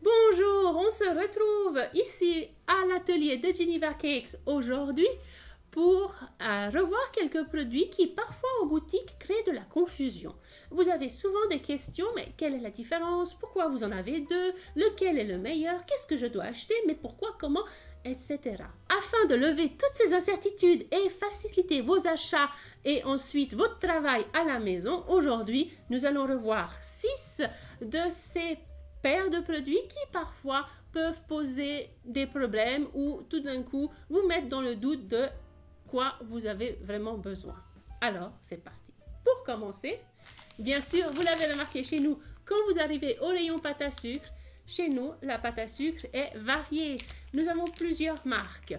Bonjour, on se retrouve ici à l'atelier de Geneva Cakes aujourd'hui pour revoir quelques produits qui parfois en boutique créent de la confusion. Vous avez souvent des questions, mais quelle est la différence? Pourquoi vous en avez deux? Lequel est le meilleur? Qu'est-ce que je dois acheter? Mais pourquoi? Comment? Etc. Afin de lever toutes ces incertitudes et faciliter vos achats et ensuite votre travail à la maison, aujourd'hui, nous allons revoir 6 de ces paires de produits qui parfois peuvent poser des problèmes ou tout d'un coup vous mettre dans le doute de quoi vous avez vraiment besoin. Alors, c'est parti. Pour commencer, bien sûr, vous l'avez remarqué chez nous, quand vous arrivez au rayon pâte à sucre, chez nous, la pâte à sucre est variée. Nous avons plusieurs marques.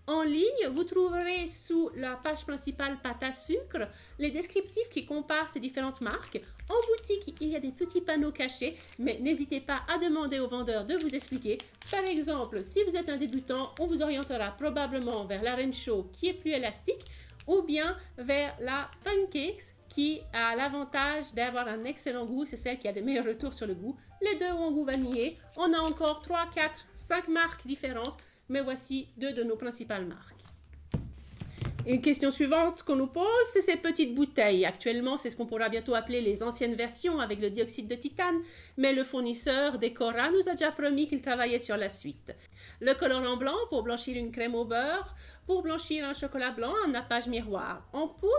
En ligne, vous trouverez sous la page principale pâte à sucre les descriptifs qui comparent ces différentes marques. En boutique, il y a des petits panneaux cachés, mais n'hésitez pas à demander au vendeur de vous expliquer. Par exemple, si vous êtes un débutant, on vous orientera probablement vers la Renshaw qui est plus élastique ou bien vers la Pancakes qui a l'avantage d'avoir un excellent goût, c'est celle qui a des meilleurs retours sur le goût. Les deux ont un goût vanillé. On a encore 3, 4, 5 marques différentes, mais voici deux de nos principales marques. Une question suivante qu'on nous pose, c'est ces petites bouteilles. Actuellement, c'est ce qu'on pourra bientôt appeler les anciennes versions avec le dioxyde de titane, mais le fournisseur Decora nous a déjà promis qu'il travaillait sur la suite. Le colorant blanc pour blanchir une crème au beurre, pour blanchir un chocolat blanc, un nappage miroir en poudre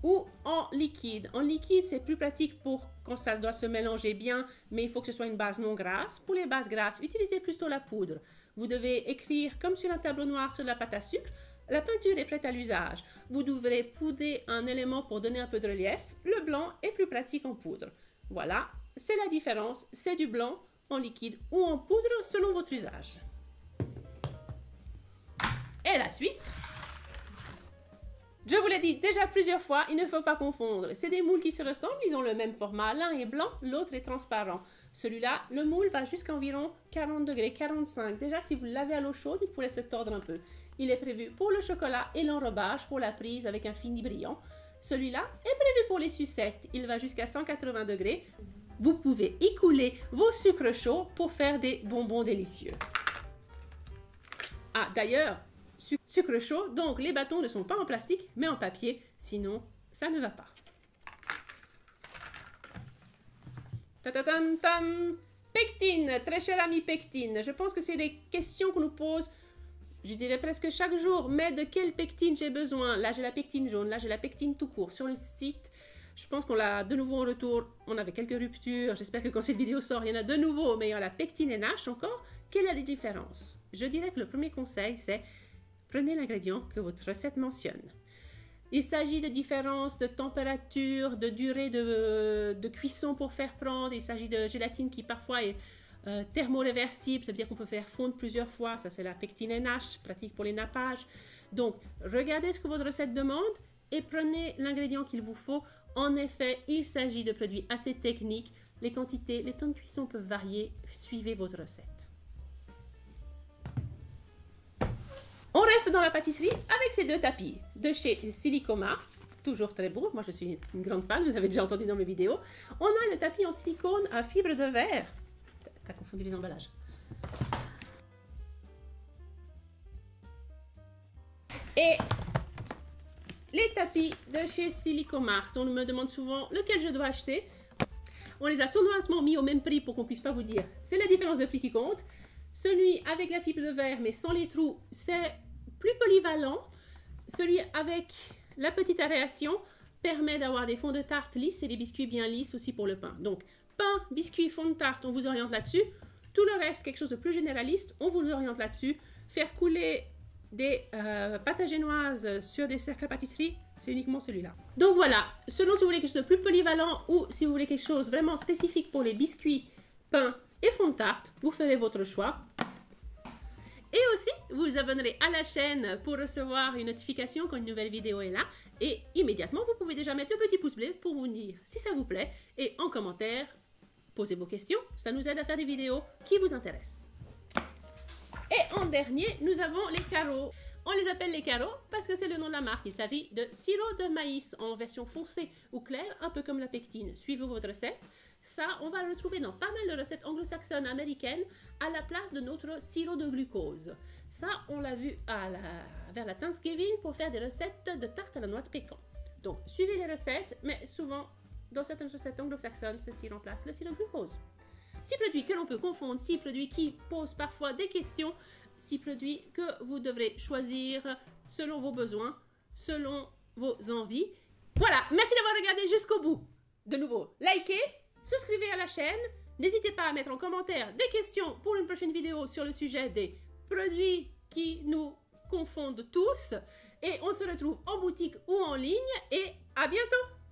ou en liquide. En liquide, c'est plus pratique pour quand ça doit se mélanger bien, mais il faut que ce soit une base non grasse. Pour les bases grasses, utilisez plutôt la poudre. Vous devez écrire comme sur un tableau noir sur la pâte à sucre. La peinture est prête à l'usage. Vous devrez poudrer un élément pour donner un peu de relief. Le blanc est plus pratique en poudre. Voilà, c'est la différence. C'est du blanc en liquide ou en poudre selon votre usage. Et la suite. Je vous l'ai dit déjà plusieurs fois, il ne faut pas confondre. C'est des moules qui se ressemblent, ils ont le même format. L'un est blanc, l'autre est transparent. Celui-là, le moule va jusqu'à environ 40 degrés, 45. Déjà, si vous le lavez à l'eau chaude, il pourrait se tordre un peu. Il est prévu pour le chocolat et l'enrobage, pour la prise avec un fini brillant. Celui-là est prévu pour les sucettes. Il va jusqu'à 180 degrés. Vous pouvez y couler vos sucres chauds pour faire des bonbons délicieux. Ah, d'ailleurs, sucre chaud, donc les bâtons ne sont pas en plastique, mais en papier, sinon ça ne va pas. Ta-ta-tan-tan. Pectine, très cher ami Pectine. Je pense que c'est des questions qu'on nous pose, je dirais presque chaque jour. Mais de quelle pectine j'ai besoin? Là, j'ai la pectine jaune, là, j'ai la pectine tout court. Sur le site, je pense qu'on l'a de nouveau en retour. On avait quelques ruptures. J'espère que quand cette vidéo sort, il y en a de nouveau. Mais il y a la pectine NH encore. Quelle est la différence? Je dirais que le premier conseil, c'est prenez l'ingrédient que votre recette mentionne. Il s'agit de différences de température, de durée de cuisson pour faire prendre. Il s'agit de gélatine qui parfois est thermoréversible, ça veut dire qu'on peut faire fondre plusieurs fois. Ça, c'est la pectine NH, pratique pour les nappages. Donc, regardez ce que votre recette demande et prenez l'ingrédient qu'il vous faut. En effet, il s'agit de produits assez techniques. Les quantités, les temps de cuisson peuvent varier. Suivez votre recette. On reste dans la pâtisserie avec ces deux tapis de chez Silicomart, toujours très beau. Moi, je suis une grande fan, vous avez déjà entendu dans mes vidéos. On a le tapis en silicone à fibre de verre. T'as confondu les emballages. Et les tapis de chez Silicomart, on me demande souvent lequel je dois acheter. On les a sournoisement mis au même prix pour qu'on puisse pas vous dire. C'est la différence de prix qui compte. Celui avec la fibre de verre mais sans les trous, c'est plus polyvalent. Celui avec la petite aération permet d'avoir des fonds de tarte lisses et des biscuits bien lisses aussi pour le pain. Donc, pain, biscuits, fond de tarte, on vous oriente là-dessus. Tout le reste, quelque chose de plus généraliste, on vous oriente là-dessus. Faire couler des pâtes à génoises sur des cercles à pâtisserie, c'est uniquement celui-là. Donc voilà, selon si vous voulez quelque chose de plus polyvalent ou si vous voulez quelque chose vraiment spécifique pour les biscuits, pain et fond de tarte, vous ferez votre choix. Et aussi, vous vous abonnerez à la chaîne pour recevoir une notification quand une nouvelle vidéo est là. Et immédiatement, vous pouvez déjà mettre le petit pouce bleu pour vous dire si ça vous plaît. Et en commentaire, posez vos questions. Ça nous aide à faire des vidéos qui vous intéressent. Et en dernier, nous avons les carreaux. On les appelle les carreaux parce que c'est le nom de la marque. Il s'agit de sirop de maïs en version foncée ou claire, un peu comme la pectine. Suivez votre recette. Ça, on va le retrouver dans pas mal de recettes anglo-saxonnes, américaines, à la place de notre sirop de glucose. Ça, on l'a vu vers la Thanksgiving pour faire des recettes de tarte à la noix de pécan. Donc, suivez les recettes, mais souvent, dans certaines recettes anglo-saxonnes, ceci remplace le sirop de glucose. 6 produits que l'on peut confondre, 6 produits qui posent parfois des questions, 6 produits que vous devrez choisir selon vos besoins, selon vos envies. Voilà, merci d'avoir regardé jusqu'au bout. De nouveau, likez, souscrivez à la chaîne. N'hésitez pas à mettre en commentaire des questions pour une prochaine vidéo sur le sujet des produits qui nous confondent tous. Et on se retrouve en boutique ou en ligne. Et à bientôt!